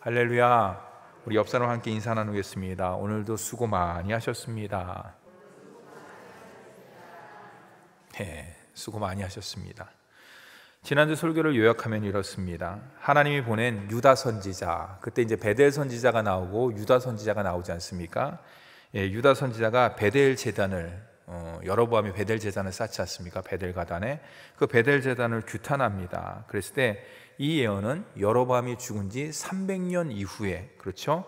할렐루야. 우리 옆 사람과 함께 인사 나누겠습니다. 오늘도 수고 많이 하셨습니다. 네, 수고 많이 하셨습니다. 지난주 설교를 요약하면 이렇습니다. 하나님이 보낸 유다 선지자, 그때 이제 베델 선지자가 나오고 유다 선지자가 나오지 않습니까? 유다 선지자가 베델 제단을 여로보암이 베델 제단을 쌓지 않습니까? 베델 가단에 그 베델 제단을 규탄합니다. 그랬을 때 이 예언은 여로보암이 죽은 지 300년 이후에, 그렇죠?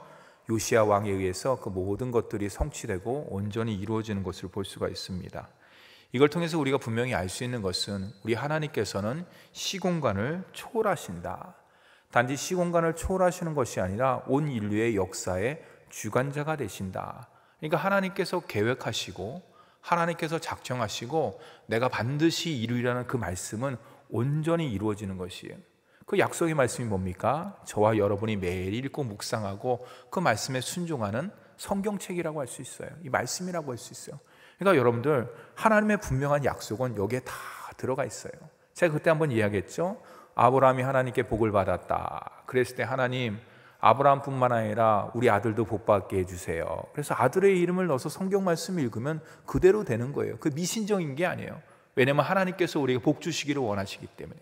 요시야 왕에 의해서 그 모든 것들이 성취되고 온전히 이루어지는 것을 볼 수가 있습니다. 이걸 통해서 우리가 분명히 알 수 있는 것은 우리 하나님께서는 시공간을 초월하신다. 단지 시공간을 초월하시는 것이 아니라 온 인류의 역사의 주관자가 되신다. 그러니까 하나님께서 계획하시고 하나님께서 작정하시고 내가 반드시 이루리라는 그 말씀은 온전히 이루어지는 것이에요. 그 약속의 말씀이 뭡니까? 저와 여러분이 매일 읽고 묵상하고 그 말씀에 순종하는 성경책이라고 할 수 있어요. 이 말씀이라고 할 수 있어요. 그러니까 여러분들, 하나님의 분명한 약속은 여기에 다 들어가 있어요. 제가 그때 한번 이야기했죠. 아브라함이 하나님께 복을 받았다. 그랬을 때 하나님, 아브라함뿐만 아니라 우리 아들도 복받게 해주세요. 그래서 아들의 이름을 넣어서 성경 말씀을 읽으면 그대로 되는 거예요. 그 미신적인 게 아니에요. 왜냐하면 하나님께서 우리에게 복 주시기를 원하시기 때문에.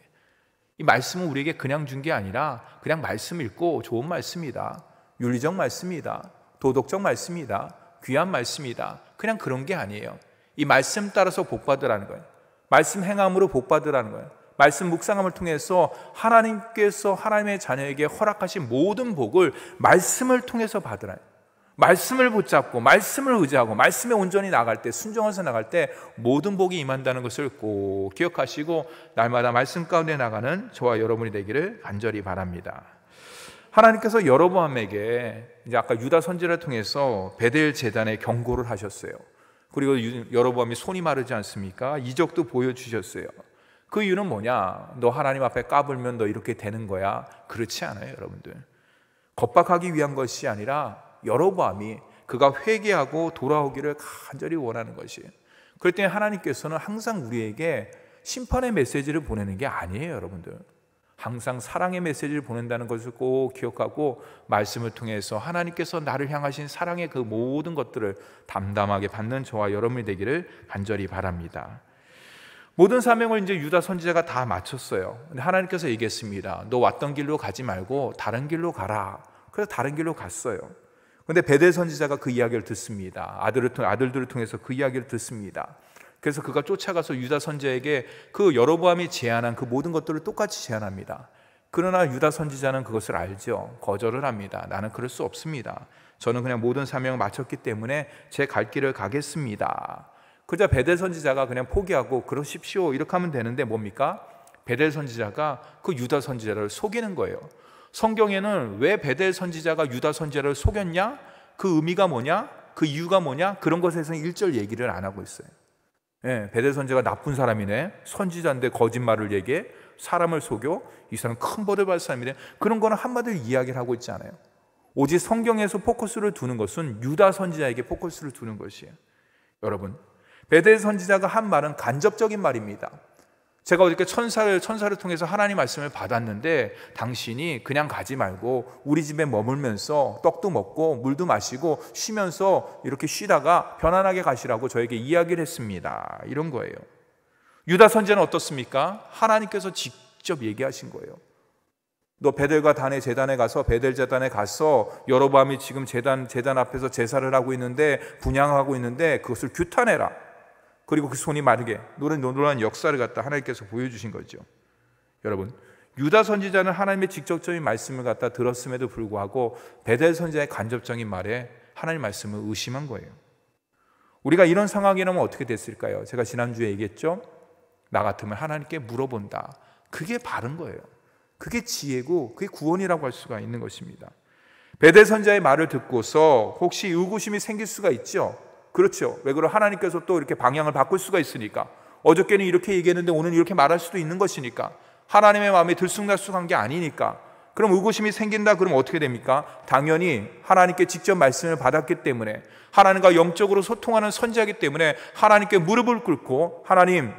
이 말씀은 우리에게 그냥 준 게 아니라 그냥 말씀 읽고 좋은 말씀이다, 윤리적 말씀이다, 도덕적 말씀이다, 귀한 말씀이다, 그냥 그런 게 아니에요. 이 말씀 따라서 복받으라는 거예요. 말씀 행함으로 복받으라는 거예요. 말씀 묵상함을 통해서 하나님께서 하나님의 자녀에게 허락하신 모든 복을 말씀을 통해서 받으라. 말씀을 붙잡고 말씀을 의지하고 말씀에 온전히 나갈 때, 순종해서 나갈 때 모든 복이 임한다는 것을 꼭 기억하시고 날마다 말씀 가운데 나가는 저와 여러분이 되기를 간절히 바랍니다. 하나님께서 여로보암에게 이제 아까 유다 선지자를 통해서 베델 제단에 경고를 하셨어요. 그리고 여로보암이 손이 마르지 않습니까? 이적도 보여주셨어요. 그 이유는 뭐냐? 너 하나님 앞에 까불면 너 이렇게 되는 거야. 그렇지 않아요, 여러분들. 겁박하기 위한 것이 아니라 여로보암이 그가 회개하고 돌아오기를 간절히 원하는 것이에요. 그럴 때 하나님께서는 항상 우리에게 심판의 메시지를 보내는 게 아니에요, 여러분들. 항상 사랑의 메시지를 보낸다는 것을 꼭 기억하고 말씀을 통해서 하나님께서 나를 향하신 사랑의 그 모든 것들을 담담하게 받는 저와 여러분이 되기를 간절히 바랍니다. 모든 사명을 이제 유다 선지자가 다 마쳤어요. 근데 하나님께서 얘기했습니다. 너 왔던 길로 가지 말고 다른 길로 가라. 그래서 다른 길로 갔어요. 근데 베델 선지자가 그 이야기를 듣습니다. 아들들을 통해서 그 이야기를 듣습니다. 그래서 그가 쫓아가서 유다 선지자에게 그 여로보암이 제안한 그 모든 것들을 똑같이 제안합니다. 그러나 유다 선지자는 그것을 알죠. 거절을 합니다. 나는 그럴 수 없습니다. 저는 그냥 모든 사명을 마쳤기 때문에 제 갈 길을 가겠습니다. 그러자 베델 선지자가 그냥 포기하고 그러십시오 이렇게 하면 되는데 뭡니까? 베델 선지자가 그 유다 선지자를 속이는 거예요. 성경에는 왜 베델 선지자가 유다 선지자를 속였냐? 그 의미가 뭐냐? 그 이유가 뭐냐? 그런 것에서는 1절 얘기를 안 하고 있어요. 베델 선지자가 나쁜 사람이네, 선지자인데 거짓말을 얘기해, 사람을 속여, 이 사람 큰 벌을 받을 사람이네, 그런 거는 한마디로 이야기를 하고 있지 않아요. 오직 성경에서 포커스를 두는 것은 유다 선지자에게 포커스를 두는 것이에요. 여러분, 베델 선지자가 한 말은 간접적인 말입니다. 제가 어저께 천사를 통해서 하나님 말씀을 받았는데 당신이 그냥 가지 말고 우리 집에 머물면서 떡도 먹고 물도 마시고 쉬면서 이렇게 쉬다가 편안하게 가시라고 저에게 이야기를 했습니다. 이런 거예요. 유다 선지자는 어떻습니까? 하나님께서 직접 얘기하신 거예요. 너 베델과 단의 제단에 가서 베델 제단에 가서 여로보암이 지금 제단 앞에서 제사를 하고 있는데 분향하고 있는데 그것을 규탄해라. 그리고 그 손이 마르게 놀라운 역사를 갖다 하나님께서 보여주신 거죠. 여러분, 유다 선지자는 하나님의 직접적인 말씀을 갖다 들었음에도 불구하고 베델 선지자의 간접적인 말에 하나님 말씀을 의심한 거예요. 우리가 이런 상황이라면 어떻게 됐을까요? 제가 지난주에 얘기했죠. 나 같으면 하나님께 물어본다. 그게 바른 거예요. 그게 지혜고 그게 구원이라고 할 수가 있는 것입니다. 베델 선지자의 말을 듣고서 혹시 의구심이 생길 수가 있죠. 그렇죠. 왜 그러면 하나님께서 또 이렇게 방향을 바꿀 수가 있으니까. 어저께는 이렇게 얘기했는데 오늘 이렇게 말할 수도 있는 것이니까. 하나님의 마음에 들쑥날쑥한 게 아니니까. 그럼 의구심이 생긴다 그러면 어떻게 됩니까? 당연히 하나님께 직접 말씀을 받았기 때문에, 하나님과 영적으로 소통하는 선지자이기 때문에 하나님께 무릎을 꿇고, 하나님,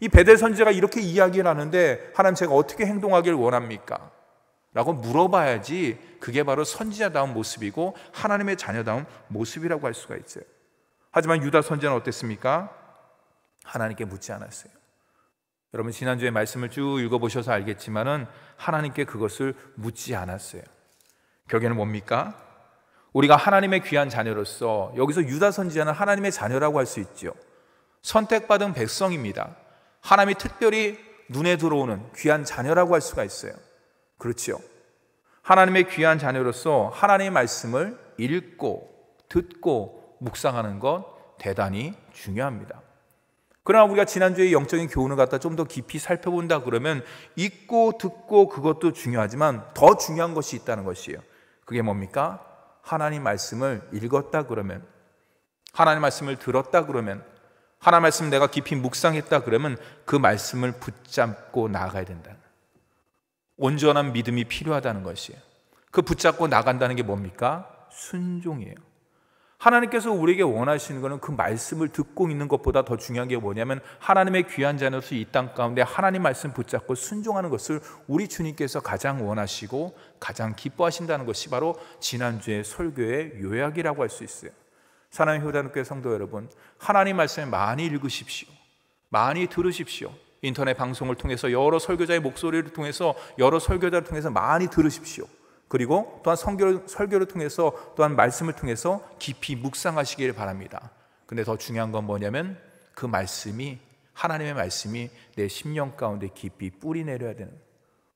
이 베델 선지자가 이렇게 이야기를 하는데 하나님 제가 어떻게 행동하길 원합니까? 라고 물어봐야지 그게 바로 선지자다운 모습이고 하나님의 자녀다운 모습이라고 할 수가 있어요. 하지만 유다 선지자는 어땠습니까? 하나님께 묻지 않았어요. 여러분 지난주에 말씀을 쭉 읽어보셔서 알겠지만은 하나님께 그것을 묻지 않았어요. 결국에는 뭡니까? 우리가 하나님의 귀한 자녀로서, 여기서 유다 선지자는 하나님의 자녀라고 할 수 있죠. 선택받은 백성입니다. 하나님이 특별히 눈에 들어오는 귀한 자녀라고 할 수가 있어요. 그렇죠. 하나님의 귀한 자녀로서 하나님의 말씀을 읽고 듣고 묵상하는 것 대단히 중요합니다. 그러나 우리가 지난주에 영적인 교훈을 갖다 좀 더 깊이 살펴본다 그러면 읽고 듣고 그것도 중요하지만 더 중요한 것이 있다는 것이에요. 그게 뭡니까? 하나님 말씀을 읽었다 그러면, 하나님 말씀을 들었다 그러면, 하나님 말씀 내가 깊이 묵상했다 그러면 그 말씀을 붙잡고 나아가야 된다. 온전한 믿음이 필요하다는 것이에요. 그 붙잡고 나간다는 게 뭡니까? 순종이에요. 하나님께서 우리에게 원하시는 것은 그 말씀을 듣고 있는 것보다 더 중요한 게 뭐냐면 하나님의 귀한 자녀로서 이 땅 가운데 하나님 말씀 붙잡고 순종하는 것을 우리 주님께서 가장 원하시고 가장 기뻐하신다는 것이 바로 지난주의 설교의 요약이라고 할 수 있어요. 사랑하는 효단교회 성도 여러분, 하나님 말씀을 많이 읽으십시오. 많이 들으십시오. 인터넷 방송을 통해서 여러 설교자의 목소리를 통해서 여러 설교자를 통해서 많이 들으십시오. 그리고 또한 설교를 통해서 또한 말씀을 통해서 깊이 묵상하시기를 바랍니다. 근데 더 중요한 건 뭐냐면 그 말씀이, 하나님의 말씀이 내 심령 가운데 깊이 뿌리 내려야 되는,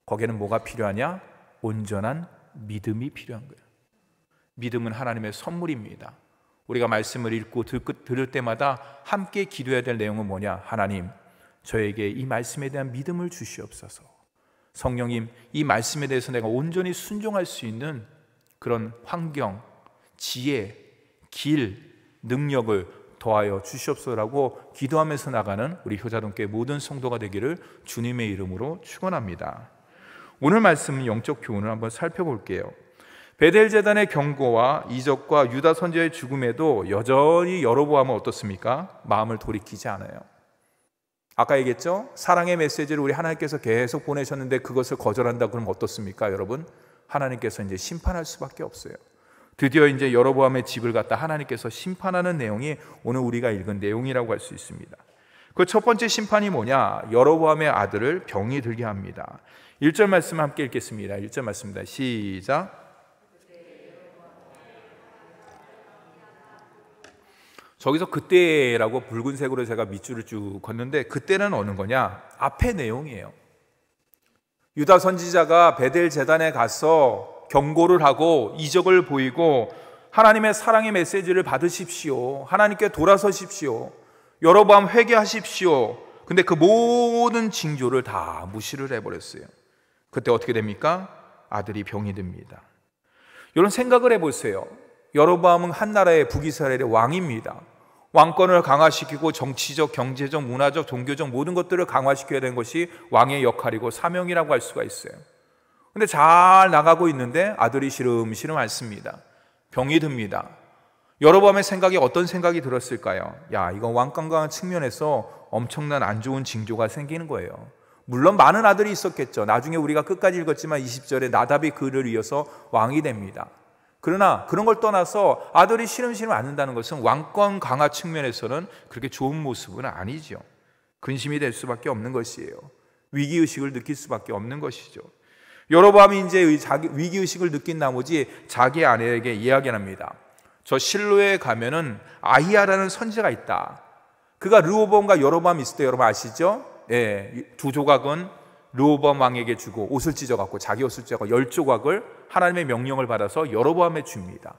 거기에는 뭐가 필요하냐? 온전한 믿음이 필요한 거예요. 믿음은 하나님의 선물입니다. 우리가 말씀을 읽고 들을 때마다 함께 기도해야 될 내용은 뭐냐? 하나님, 저에게 이 말씀에 대한 믿음을 주시옵소서. 성령님, 이 말씀에 대해서 내가 온전히 순종할 수 있는 그런 환경, 지혜, 길, 능력을 더하여 주시옵소서라고 기도하면서 나가는 우리 효자동교회 모든 성도가 되기를 주님의 이름으로 축원합니다. 오늘 말씀은 영적 교훈을 한번 살펴볼게요. 베델 제단의 경고와 이적과 유다 선지자의 죽음에도 여전히 여로보암은 어떻습니까? 마음을 돌이키지 않아요. 아까 얘기했죠? 사랑의 메시지를 우리 하나님께서 계속 보내셨는데 그것을 거절한다 그러면 어떻습니까, 여러분? 하나님께서 이제 심판할 수밖에 없어요. 드디어 이제 여로보암의 집을 갖다 하나님께서 심판하는 내용이 오늘 우리가 읽은 내용이라고 할 수 있습니다. 그 첫 번째 심판이 뭐냐? 여로보암의 아들을 병이 들게 합니다. 1절 말씀 함께 읽겠습니다. 1절 말씀입니다. 시작. 저기서 그때라고 붉은색으로 제가 밑줄을 쭉 걷는데 그때는 어느 거냐? 앞의 내용이에요. 유다 선지자가 베델 제단에 가서 경고를 하고 이적을 보이고 하나님의 사랑의 메시지를 받으십시오. 하나님께 돌아서십시오. 여로보암 회개하십시오. 근데 그 모든 징조를 다 무시를 해버렸어요. 그때 어떻게 됩니까? 아들이 병이 듭니다. 이런 생각을 해보세요. 여로보암은 한 나라의 북이스라엘의 왕입니다. 왕권을 강화시키고 정치적, 경제적, 문화적, 종교적 모든 것들을 강화시켜야 되는 것이 왕의 역할이고 사명이라고 할 수가 있어요. 근데 잘 나가고 있는데 아들이 시름시름 앓습니다. 병이 듭니다. 여로보암의 생각이 어떤 생각이 들었을까요? 야, 이건 왕권강한 측면에서 엄청난 안 좋은 징조가 생기는 거예요. 물론 많은 아들이 있었겠죠. 나중에 우리가 끝까지 읽었지만 20절에 나답이 그를 이어서 왕이 됩니다. 그러나 그런 걸 떠나서 아들이 시름시름 앓는다는 것은 왕권 강화 측면에서는 그렇게 좋은 모습은 아니죠. 근심이 될 수밖에 없는 것이에요. 위기의식을 느낄 수밖에 없는 것이죠. 여로보암이 이제 자기 위기의식을 느낀 나머지 자기 아내에게 이야기합니다. 저 실로에 가면은 아히야라는 선지자가 있다. 그가 르호보암과 여로보암이 있을 때 여러분 아시죠? 예, 두 조각은 르호보암 왕에게 주고 옷을 찢어갖고 자기 옷을 찢어갖고 10조각을 하나님의 명령을 받아서 여로보암에 줍니다.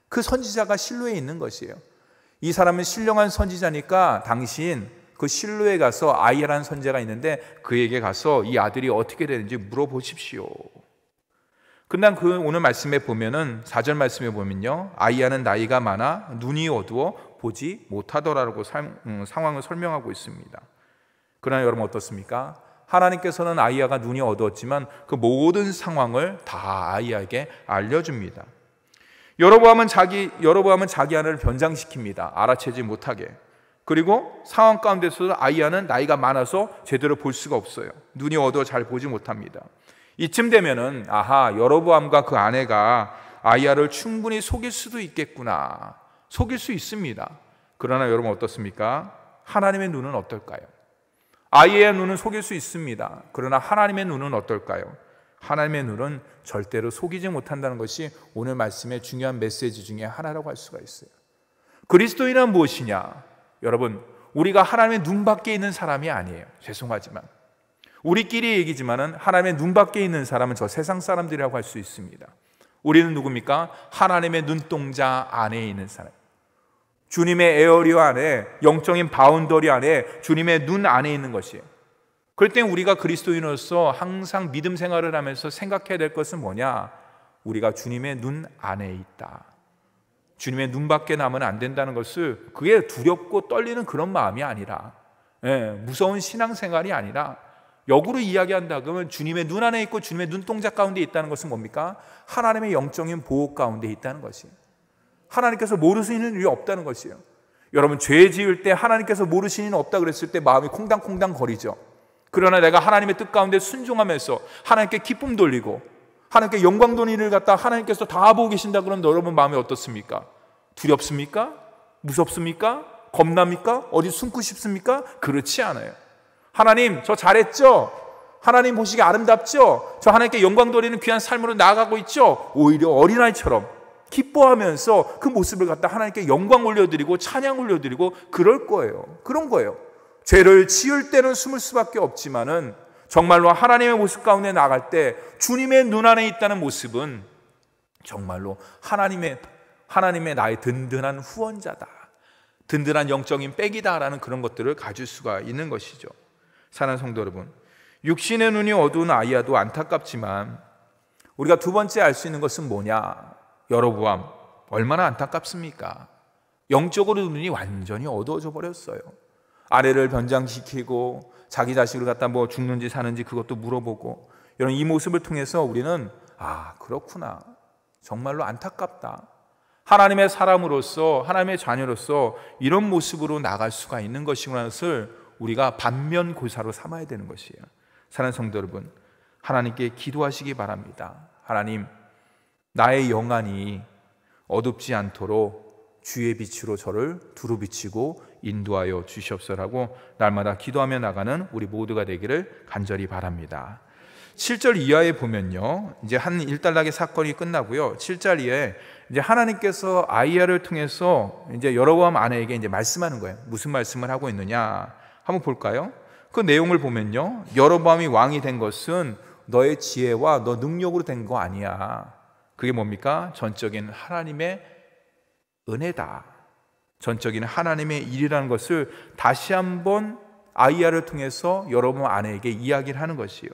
그 선지자가 실로에 있는 것이에요. 이 사람은 신령한 선지자니까 당신 그 실로에 가서 아히야라는 선지자가 있는데 그에게 가서 이 아들이 어떻게 되는지 물어보십시오. 근데 그 오늘 말씀에 보면은 4절 말씀에 보면요, 아히야는 나이가 많아 눈이 어두워 보지 못하더라라고 상황을 설명하고 있습니다. 그러나 여러분 어떻습니까? 하나님께서는 아히야가 눈이 어두웠지만 그 모든 상황을 다 아히야에게 알려줍니다. 여로보암은 자기 아내를 변장시킵니다. 알아채지 못하게. 그리고 상황 가운데서도 아히야는 나이가 많아서 제대로 볼 수가 없어요. 눈이 어두워 잘 보지 못합니다. 이쯤 되면은 아하, 여로보암과 그 아내가 아이야를 충분히 속일 수도 있겠구나. 속일 수 있습니다. 그러나 여러분 어떻습니까? 하나님의 눈은 어떨까요? 아이의 눈은 속일 수 있습니다. 그러나 하나님의 눈은 어떨까요? 하나님의 눈은 절대로 속이지 못한다는 것이 오늘 말씀의 중요한 메시지 중에 하나라고 할 수가 있어요. 그리스도인은 무엇이냐? 여러분, 우리가 하나님의 눈 밖에 있는 사람이 아니에요. 죄송하지만 우리끼리 얘기지만은 하나님의 눈 밖에 있는 사람은 저 세상 사람들이라고 할 수 있습니다. 우리는 누굽니까? 하나님의 눈동자 안에 있는 사람, 주님의 에어리어 안에, 영적인 바운더리 안에, 주님의 눈 안에 있는 것이에요. 그럴 때 우리가 그리스도인으로서 항상 믿음 생활을 하면서 생각해야 될 것은 뭐냐? 우리가 주님의 눈 안에 있다. 주님의 눈 밖에 나면 안 된다는 것을, 그게 두렵고 떨리는 그런 마음이 아니라, 무서운 신앙생활이 아니라 역으로 이야기한다 그러면 주님의 눈 안에 있고 주님의 눈동자 가운데 있다는 것은 뭡니까? 하나님의 영적인 보호 가운데 있다는 것이에요. 하나님께서 모르시는 일이 없다는 것이에요. 여러분, 죄 지을 때 하나님께서 모르시는 일이 없다 그랬을 때 마음이 콩당콩당 거리죠. 그러나 내가 하나님의 뜻 가운데 순종하면서 하나님께 기쁨 돌리고 하나님께 영광 돌리는 일을 갖다 하나님께서 다 보고 계신다 그러면 여러분 마음이 어떻습니까? 두렵습니까? 무섭습니까? 겁납니까? 어디 숨고 싶습니까? 그렇지 않아요. 하나님, 저 잘했죠? 하나님 보시기에 아름답죠? 저 하나님께 영광 돌리는 귀한 삶으로 나아가고 있죠? 오히려 어린아이처럼 기뻐하면서 그 모습을 갖다 하나님께 영광 올려드리고 찬양 올려드리고 그럴 거예요. 그런 거예요. 죄를 지을 때는 숨을 수밖에 없지만은 정말로 하나님의 모습 가운데 나갈 때 주님의 눈 안에 있다는 모습은 정말로 하나님의 나의 든든한 후원자다, 든든한 영적인 백이다라는 그런 것들을 가질 수가 있는 것이죠. 사랑하는 성도 여러분, 육신의 눈이 어두운 아이야도 안타깝지만 우리가 두 번째 알 수 있는 것은 뭐냐? 여로보암 얼마나 안타깝습니까? 영적으로 눈이 완전히 어두워져 버렸어요. 아내를 변장시키고 자기 자식을 갖다 뭐 죽는지 사는지 그것도 물어보고, 이런 이 모습을 통해서 우리는 그렇구나, 정말로 안타깝다, 하나님의 사람으로서 하나님의 자녀로서 이런 모습으로 나갈 수가 있는 것이구나 것을 우리가 반면교사로 삼아야 되는 것이에요. 사랑하는 성도 여러분, 하나님께 기도하시기 바랍니다. 하나님, 나의 영안이 어둡지 않도록 주의 빛으로 저를 두루 비치고 인도하여 주시옵소서라고 날마다 기도하며 나가는 우리 모두가 되기를 간절히 바랍니다. 7절 이하에 보면요, 이제 한 일단락의 사건이 끝나고요, 7절 이하에 이제 하나님께서 아이야를 통해서 이제 여로보암 아내에게 이제 말씀하는 거예요. 무슨 말씀을 하고 있느냐? 한번 볼까요? 그 내용을 보면요, 여로보암이 왕이 된 것은 너의 지혜와 너 능력으로 된 거 아니야. 그게 뭡니까? 전적인 하나님의 은혜다. 전적인 하나님의 일이라는 것을 다시 한번 아이야를 통해서 여로보암 아내에게 이야기를 하는 것이에요.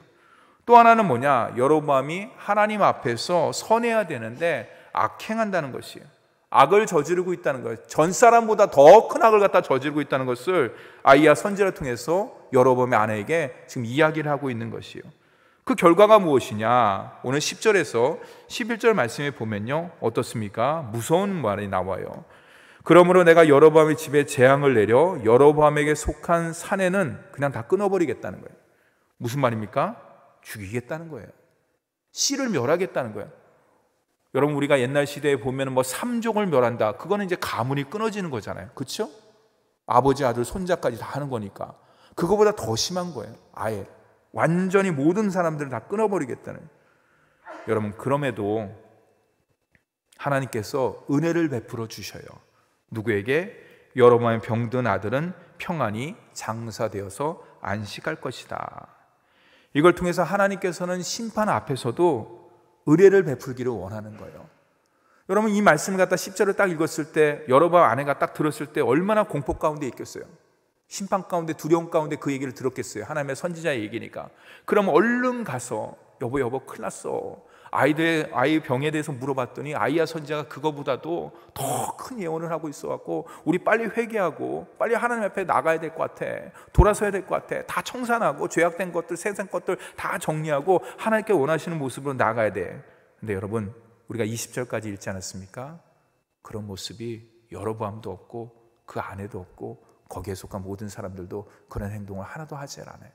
또 하나는 뭐냐? 여로보암이 하나님 앞에서 선해야 되는데 악행한다는 것이에요. 악을 저지르고 있다는 거예요. 전 사람보다 더 큰 악을 갖다 저지르고 있다는 것을 아이야 선지자를 통해서 여로보암의 아내에게 지금 이야기를 하고 있는 것이에요. 그 결과가 무엇이냐? 오늘 10절에서 11절 말씀에 보면요, 어떻습니까? 무서운 말이 나와요. 그러므로 내가 여로보암의 집에 재앙을 내려 여로보암에게 속한 사내는 그냥 다 끊어버리겠다는 거예요. 무슨 말입니까? 죽이겠다는 거예요. 씨를 멸하겠다는 거예요. 여러분, 우리가 옛날 시대에 보면 뭐 삼종을 멸한다, 그거는 이제 가문이 끊어지는 거잖아요. 그렇죠? 아버지, 아들, 손자까지 다 하는 거니까. 그거보다 더 심한 거예요. 아예 완전히 모든 사람들을 다 끊어버리겠다는. 여러분, 그럼에도 하나님께서 은혜를 베풀어 주셔요. 누구에게? 여로보암의 병든 아들은 평안히 장사되어서 안식할 것이다. 이걸 통해서 하나님께서는 심판 앞에서도 은혜를 베풀기를 원하는 거예요. 여러분, 이 말씀을 갖다 10절을 딱 읽었을 때, 여로보암 아내가 딱 들었을 때 얼마나 공포 가운데 있겠어요. 심판 가운데, 두려움 가운데 그 얘기를 들었겠어요. 하나님의 선지자의 얘기니까. 그럼 얼른 가서 여보 큰일 났어, 아이 병에 대해서 물어봤더니 아이야 선지자가 그거보다도 더 큰 예언을 하고 있어갖고 우리 빨리 회개하고 빨리 하나님 앞에 나가야 될 것 같아, 돌아서야 될 것 같아, 다 청산하고 죄악된 것들, 세상 것들 다 정리하고 하나님께 원하시는 모습으로 나가야 돼. 근데 여러분, 우리가 20절까지 읽지 않았습니까? 그런 모습이 여로보암도 없고 그 아내도 없고 거기에 속한 모든 사람들도 그런 행동을 하나도 하지 않아요.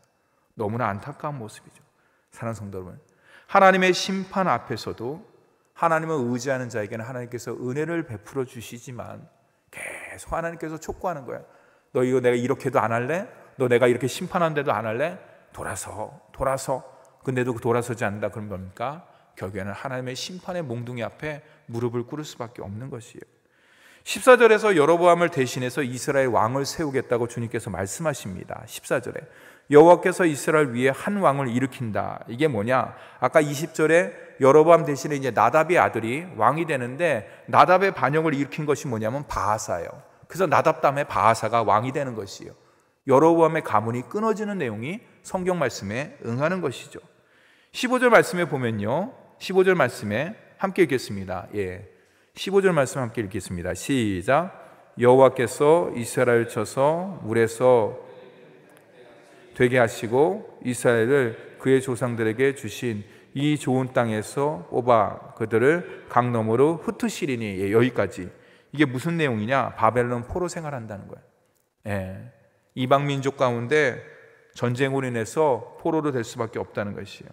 너무나 안타까운 모습이죠. 사랑하는 성도 여러분, 하나님의 심판 앞에서도 하나님을 의지하는 자에게는 하나님께서 은혜를 베풀어 주시지만 계속 하나님께서 촉구하는 거예요. 너 이거 내가 이렇게도 안 할래? 너 내가 이렇게 심판하는데도 안 할래? 돌아서. 근데도 돌아서지 않는다. 그럼 뭡니까? 결국에는 하나님의 심판의 몽둥이 앞에 무릎을 꿇을 수밖에 없는 것이에요. 14절에서 여로보암을 대신해서 이스라엘 왕을 세우겠다고 주님께서 말씀하십니다. 14절에 여호와께서 이스라엘 위에 한 왕을 일으킨다. 이게 뭐냐? 아까 20절에 여로보암 대신에 이제 나답의 아들이 왕이 되는데, 나답의 반역을 일으킨 것이 뭐냐면 바하사예요. 그래서 나답 다음에 바하사가 왕이 되는 것이에요. 여로보암의 가문이 끊어지는 내용이 성경 말씀에 응하는 것이죠. 15절 말씀에 보면요, 15절 말씀에 함께 읽겠습니다. 15절 말씀 함께 읽겠습니다. 시작. 여호와께서 이스라엘을 쳐서 물에서 되게 하시고 이스라엘을 그의 조상들에게 주신 이 좋은 땅에서 뽑아 그들을 강 너머로 흩으시리니. 여기까지. 이게 무슨 내용이냐? 바벨론 포로 생활한다는 거예요. 이방 민족 가운데 전쟁으로 인해서 포로로 될 수밖에 없다는 것이에요.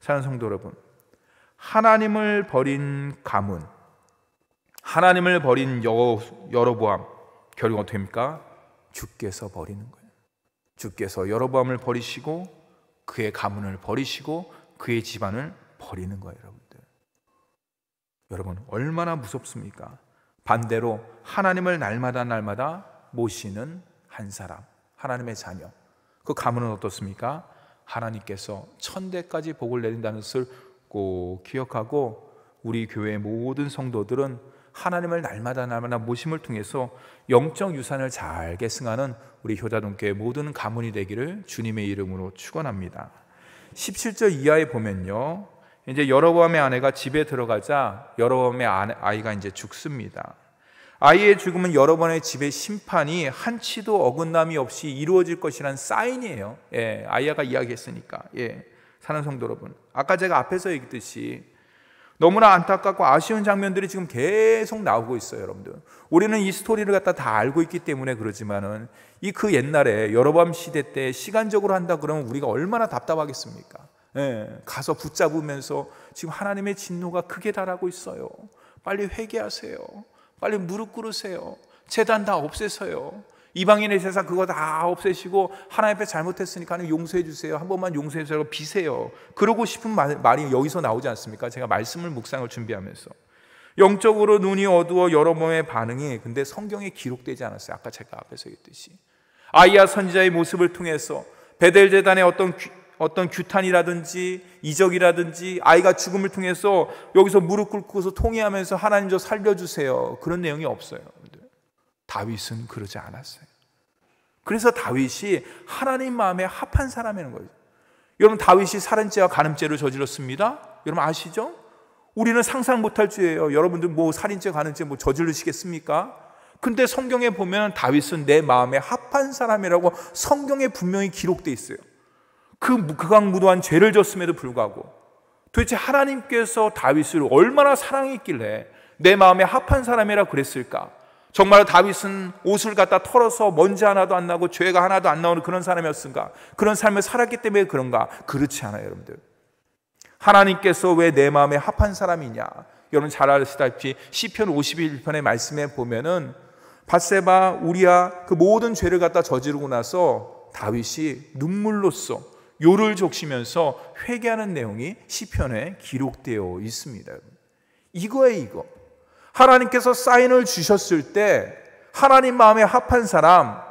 사랑하는 성도 여러분, 하나님을 버린 가문, 하나님을 버린 여로보암, 결국 어떻게 됩니까? 주께서 버리는 거예요. 주께서 여로보암을 버리시고 그의 가문을 버리시고 그의 집안을 버리는 거예요. 여러분 얼마나 무섭습니까? 반대로 하나님을 날마다 모시는 한 사람, 하나님의 자녀, 그 가문은 어떻습니까? 하나님께서 천대까지 복을 내린다는 것을 꼭 기억하고, 우리 교회의 모든 성도들은 하나님을 날마다 모심을 통해서 영적 유산을 잘 계승하는 우리 효자동교회 모든 가문이 되기를 주님의 이름으로 축원합니다. 17절 이하에 보면요, 이제 여로보암의 아내가 집에 들어가자 여로보암의 아이가 이제 죽습니다. 아이의 죽음은 여로보암의 집의 심판이 한치도 어긋남이 없이 이루어질 것이라는 사인이에요. 아이야가 이야기했으니까. 사는 성도 여러분, 아까 제가 앞에서 얘기했듯이 너무나 안타깝고 아쉬운 장면들이 지금 계속 나오고 있어요. 여러분들, 우리는 이 스토리를 갖다 다 알고 있기 때문에 그러지만은 그 옛날에 여로보암 시대 때 시간적으로 한다 그러면 우리가 얼마나 답답하겠습니까? 가서 붙잡으면서 지금 하나님의 진노가 크게 달하고 있어요. 빨리 회개하세요. 빨리 무릎 꿇으세요. 제단 다 없애서요. 이방인의 제사 그거 다 없애시고 하나님 앞에 잘못했으니까 하나님 용서해 주세요. 한 번만 용서해 주세요. 비세요. 그러고 싶은 말이 여기서 나오지 않습니까? 제가 말씀을 묵상을 준비하면서 영적으로 눈이 어두워 여로보암의 반응이 근데 성경에 기록되지 않았어요. 아까 제가 앞에서 얘기했듯이 아이야 선지자의 모습을 통해서 베델 제단의 어떤 규탄이라든지 이적이라든지 아이가 죽음을 통해서 여기서 무릎 꿇고서 통회하면서 하나님 저 살려주세요, 그런 내용이 없어요. 다윗은 그러지 않았어요. 그래서 다윗이 하나님 마음에 합한 사람이라는 거예요. 여러분, 다윗이 살인죄와 간음죄를 저질렀습니다. 여러분 아시죠? 우리는 상상 못할 죄예요. 여러분들 뭐 살인죄, 간음죄 뭐 저지르시겠습니까? 근데 성경에 보면 다윗은 내 마음에 합한 사람이라고 성경에 분명히 기록되어 있어요. 그 극악무도한 죄를 졌음에도 불구하고 도대체 하나님께서 다윗을 얼마나 사랑했길래 내 마음에 합한 사람이라 그랬을까? 정말 다윗은 옷을 갖다 털어서 먼지 하나도 안 나고 죄가 하나도 안 나오는 그런 사람이었을까? 그런 삶을 살았기 때문에 그런가? 그렇지 않아요. 여러분들, 하나님께서 왜 내 마음에 합한 사람이냐? 여러분 잘 아시다시피 시편 51편의 말씀에 보면은 밧세바, 우리야 그 모든 죄를 갖다 저지르고 나서 다윗이 눈물로써 요를 적시면서 회개하는 내용이 시편에 기록되어 있습니다. 이거예요, 이거. 하나님께서 사인을 주셨을 때 하나님 마음에 합한 사람,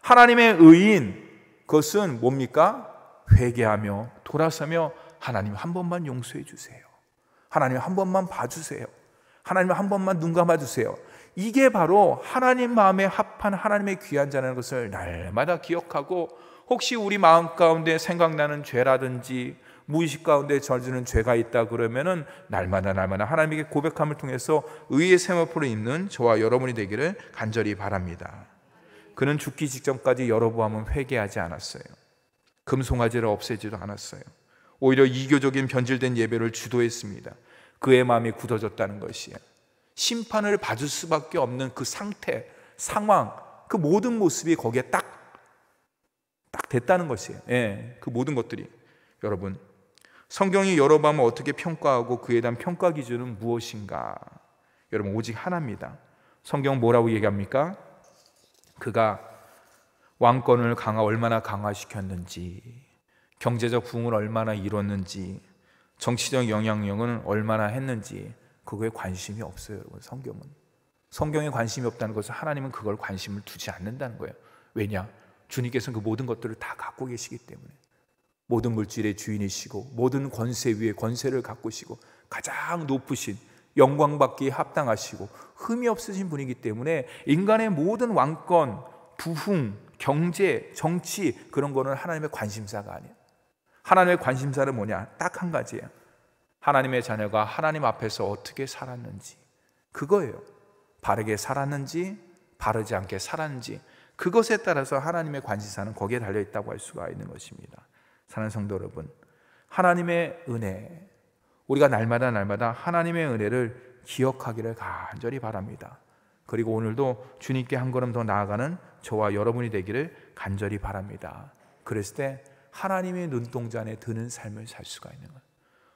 하나님의 의인, 그것은 뭡니까? 회개하며 돌아서며 하나님 한 번만 용서해 주세요. 하나님 한 번만 봐주세요. 하나님 한 번만 눈 감아주세요. 이게 바로 하나님 마음에 합한 하나님의 귀한 자라는 것을 날마다 기억하고, 혹시 우리 마음 가운데 생각나는 죄라든지 무의식 가운데 저지르는 죄가 있다 그러면은 날마다 하나님에게 고백함을 통해서 의의 세마포를 입는 저와 여러분이 되기를 간절히 바랍니다. 그는 죽기 직전까지 여로보암은 회개하지 않았어요. 금송아지를 없애지도 않았어요. 오히려 이교적인 변질된 예배를 주도했습니다. 그의 마음이 굳어졌다는 것이에요. 심판을 받을 수밖에 없는 그 상태, 상황, 그 모든 모습이 거기에 딱 됐다는 것이에요. 그 모든 것들이. 여러분, 성경이 여로보암을 어떻게 평가하고 그에 대한 평가 기준은 무엇인가? 여러분, 오직 하나입니다. 성경은 뭐라고 얘기합니까? 그가 왕권을 얼마나 강화시켰는지, 경제적 부흥을 얼마나 이뤘는지, 정치적 영향력은 얼마나 했는지, 그거에 관심이 없어요. 여러분, 성경에 관심이 없다는 것은 하나님은 그걸 관심을 두지 않는다는 거예요. 왜냐? 주님께서는 그 모든 것들을 다 갖고 계시기 때문에. 모든 물질의 주인이시고 모든 권세 위에 권세를 갖고시고 가장 높으신, 영광받기에 합당하시고 흠이 없으신 분이기 때문에 인간의 모든 왕권, 부흥, 경제, 정치, 그런 거는 하나님의 관심사가 아니에요. 하나님의 관심사는 뭐냐? 딱 한 가지예요. 하나님의 자녀가 하나님 앞에서 어떻게 살았는지, 그거예요. 바르게 살았는지 바르지 않게 살았는지, 그것에 따라서 하나님의 관심사는 거기에 달려있다고 할 수가 있는 것입니다. 사랑하는 성도 여러분, 하나님의 은혜, 우리가 날마다 하나님의 은혜를 기억하기를 간절히 바랍니다. 그리고 오늘도 주님께 한 걸음 더 나아가는 저와 여러분이 되기를 간절히 바랍니다. 그랬을 때 하나님의 눈동자 안에 드는 삶을 살 수가 있는 거예요.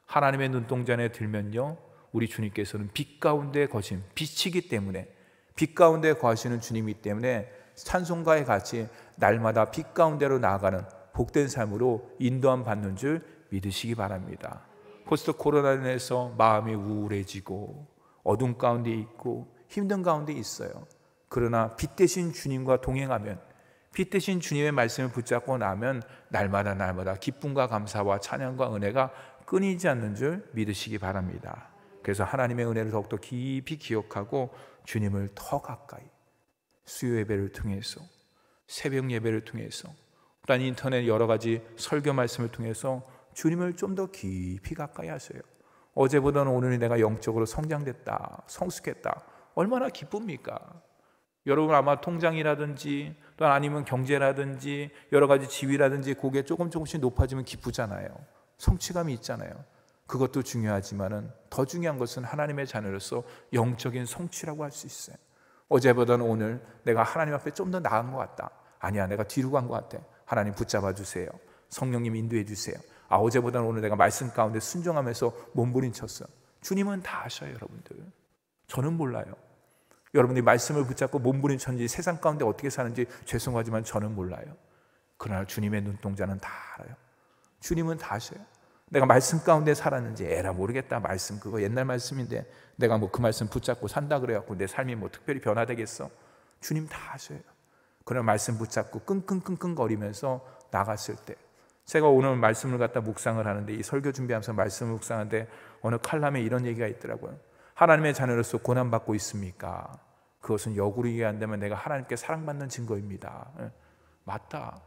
하나님의 눈동자 안에 들면요, 우리 주님께서는 빛 가운데 거신 빛이기 때문에, 빛 가운데 거하시는 주님이기 때문에 찬송가에 같이 날마다 빛 가운데로 나아가는 복된 삶으로 인도함 받는 줄 믿으시기 바랍니다. 포스트 코로나로 인해서 마음이 우울해지고 어둠 가운데 있고 힘든 가운데 있어요. 그러나 빛 대신 주님과 동행하면, 빛 대신 주님의 말씀을 붙잡고 나면 날마다 기쁨과 감사와 찬양과 은혜가 끊이지 않는 줄 믿으시기 바랍니다. 그래서 하나님의 은혜를 더욱더 깊이 기억하고 주님을 더 가까이, 수요 예배를 통해서, 새벽 예배를 통해서, 또한 인터넷 여러 가지 설교 말씀을 통해서 주님을 좀 더 깊이 가까이 하세요. 어제보다는 오늘이 내가 영적으로 성장됐다, 성숙했다, 얼마나 기쁩니까? 여러분 아마 통장이라든지 또 아니면 경제라든지 여러 가지 지위라든지 그게 조금씩 높아지면 기쁘잖아요. 성취감이 있잖아요. 그것도 중요하지만은 더 중요한 것은 하나님의 자녀로서 영적인 성취라고 할 수 있어요. 어제보다는 오늘 내가 하나님 앞에 좀 더 나은 것 같다. 아니야, 내가 뒤로 간 것 같아. 하나님 붙잡아 주세요. 성령님 인도해 주세요. 어제보다는 오늘 내가 말씀 가운데 순종하면서 몸부림쳤어. 주님은 다 아셔요, 여러분들. 저는 몰라요. 여러분들이 말씀을 붙잡고 몸부림쳤는지 세상 가운데 어떻게 사는지 죄송하지만 저는 몰라요. 그러나 주님의 눈동자는 다 알아요. 주님은 다 아셔요. 내가 말씀 가운데 살았는지 에라 모르겠다. 말씀 그거 옛날 말씀인데 내가 뭐 그 말씀 붙잡고 산다 그래갖고 내 삶이 뭐 특별히 변화되겠어? 주님 다 아셔요. 그런 말씀 붙잡고 끙끙끙끙거리면서 나갔을 때, 제가 오늘 말씀을 갖다 묵상을 하는데 이 설교 준비하면서 말씀을 묵상하는데 어느 칼럼에 이런 얘기가 있더라고요. 하나님의 자녀로서 고난받고 있습니까? 그것은 역으로 이해한다면 내가 하나님께 사랑받는 증거입니다. 맞다.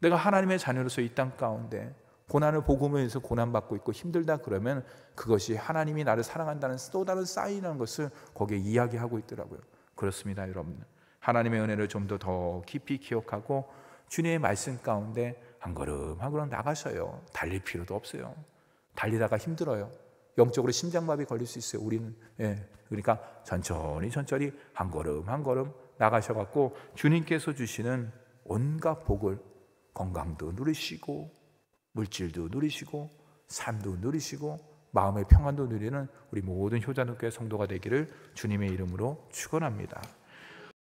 내가 하나님의 자녀로서 이 땅 가운데 고난을 복음에서 고난받고 있고 힘들다 그러면 그것이 하나님이 나를 사랑한다는 또 다른 사인이라는 것을 거기에 이야기하고 있더라고요. 그렇습니다, 여러분. 하나님의 은혜를 좀 더 깊이 기억하고 주님의 말씀 가운데 한 걸음 한 걸음 나가셔요. 달릴 필요도 없어요. 달리다가 힘들어요. 영적으로 심장마비 걸릴 수 있어요, 우리는. 그러니까 천천히 한 걸음 한 걸음 나가셔갖고 주님께서 주시는 온갖 복을, 건강도 누리시고 물질도 누리시고 삶도 누리시고 마음의 평안도 누리는 우리 모든 효자노교회 성도가 되기를 주님의 이름으로 축원합니다.